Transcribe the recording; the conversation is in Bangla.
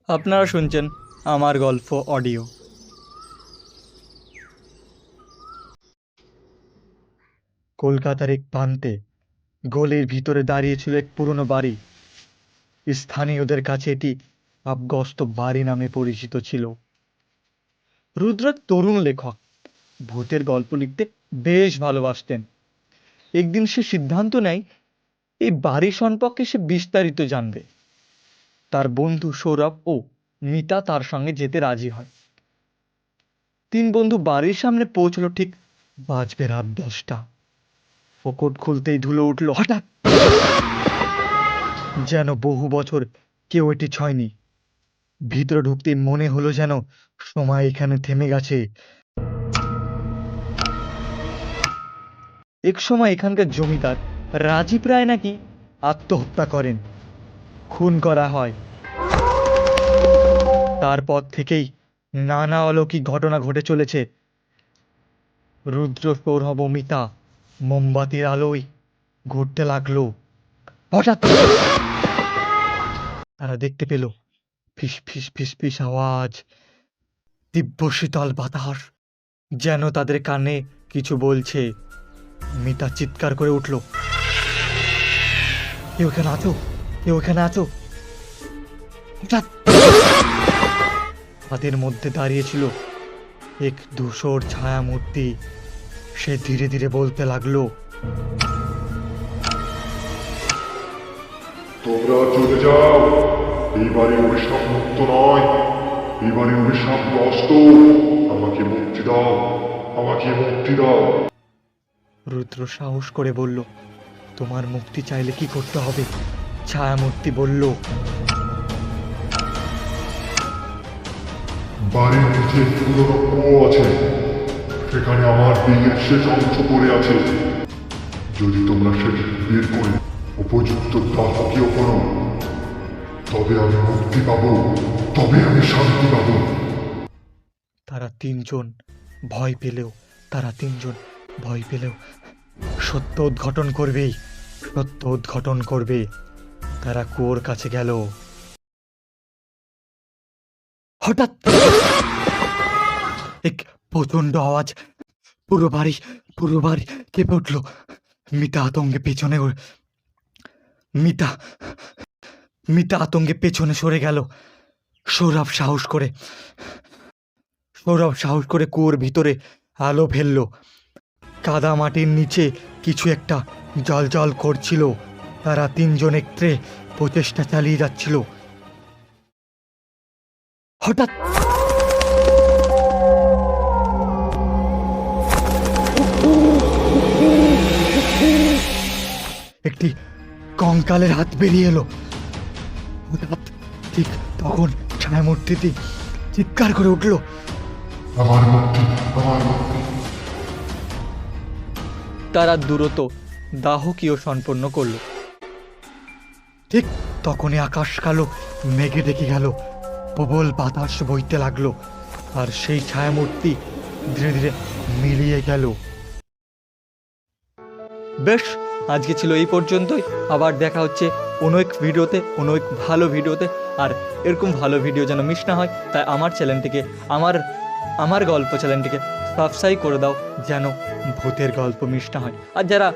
আপনারা শুনছেন আমার গল্প অডিও। কলকাতার এক প্রান্তে গলির ভিতরে দাঁড়িয়েছিল এক পুরনো বাড়ি। স্থানীয়দের কাছে এটি আবগস্ত বাড়ি নামে পরিচিত ছিল। রুদ্র এক তরুণ লেখক, ভূতের গল্প লিখতে বেশ ভালোবাসতেন। একদিন সে সিদ্ধান্ত নেয় এই বাড়ি সম্পর্কে সে বিস্তারিত জানবে। তার বন্ধু সৌরভ ও মিতা তার সঙ্গে যেতে রাজি হয়। তিন বন্ধু বাড়ির সামনে পৌঁছলো ঠিক বাজবে রাত 10টা। ফোকট খুলতেই ধুলো উঠল হঠাৎ, যেন বহু বছর কেউ এটি ছয়নি। ভিতরে ঢুকতে মনে হলো যেন সময় এখানে থেমে গেছে। এক সময় এখানকার জমিদার রাজীব রায় নাকি আত্মহত্যা করেন, খুন করা হয়। তারপর থেকেই নানা অলৌকিক ঘটনা ঘটে চলেছে। রুদ্র, সৌরভ ও মিতা মোমবাতির আলোয় ঘুরতে লাগলো। হঠাৎ তারা দেখতে পেল ফিস ফিস ফিস ফিস আওয়াজ, দিব্য শীতল বাতাস, যেন তাদের কানে কিছু বলছে। মিতা চিৎকার করে উঠল, কেউ এখানে আছো, কেউ এখানে আছো। হঠাৎ তাদের মধ্যে দাঁড়িয়েছিল এক ধূসর ছায়া মূর্তি। সে ধীরে ধীরে বলতে লাগলো, তোমরা চলে যাও, এই বাড়ি অভিশাপ মুক্ত নয়, এই বাড়ি অভিশাপ গ্রস্ত। আমাকে মুক্তি দাও, আমাকে মুক্তি দাও। রুদ্র সাহস করে বলল, তোমার মুক্তি চাইলে কি করতে হবে? ছায়ামূর্তি বলল, বাড়ির নিচে পুরনো কুয়ো আছে, সেখানে আমার বিয়ের শেষ অংশ পড়ে আছে। যদি তোমরা সেটা বের করে উপযুক্ত দাহকেও করো, তবে আমি মুক্তি পাবো, তবে আমি শান্তি পাবো। তারা তিনজন ভয় পেলেও সত্য উদ্ঘাটন করবেই, সত্য উদ্ঘাটন করবে। তারা কুয়োর কাছে গেল। হঠাৎ এক প্রচন্ড আওয়াজ, পুরো বাড়ি কেঁপে উঠল। মিতা আতঙ্কে পেছনে সরে গেল। সৌরভ সাহস করে কুয়োর ভিতরে আলো ফেললো। কাদা মাটির নিচে কিছু একটা জল করছিল। তারা তিনজন একত্রে প্রচেষ্টা চালিয়ে যাচ্ছিল। হঠাৎ একটি কঙ্কালের হাত বেরিয়ে এলো। হঠাৎ ঠিক তখন ছায়ামূর্তিটি চিৎকার করে উঠল, আমার মুক্তি, আমার মুক্তি। তারা দ্রুত দাহকীয় সম্পন্ন করল। ঠিক তখনই আকাশ কালো মেঘে ঢেকে গেল, প্রবল বাতাস বইতে লাগলো, আর সেই ছায়ামূর্তি ধীরে ধীরে মিলিয়ে গেল। বেশ, আজকে ছিল এই পর্যন্তই। আবার দেখা হচ্ছে অন্য এক ভিডিওতে, অন্য এক ভালো ভিডিওতে। আর এরকম ভালো ভিডিও যেন মিস না হয়, তাই আমার চ্যানেলটিকে, আমার গল্প চ্যানেলটিকে সাবস্ক্রাইব করে দাও, যেন ভূতের গল্প মিস না হয়। আর যারা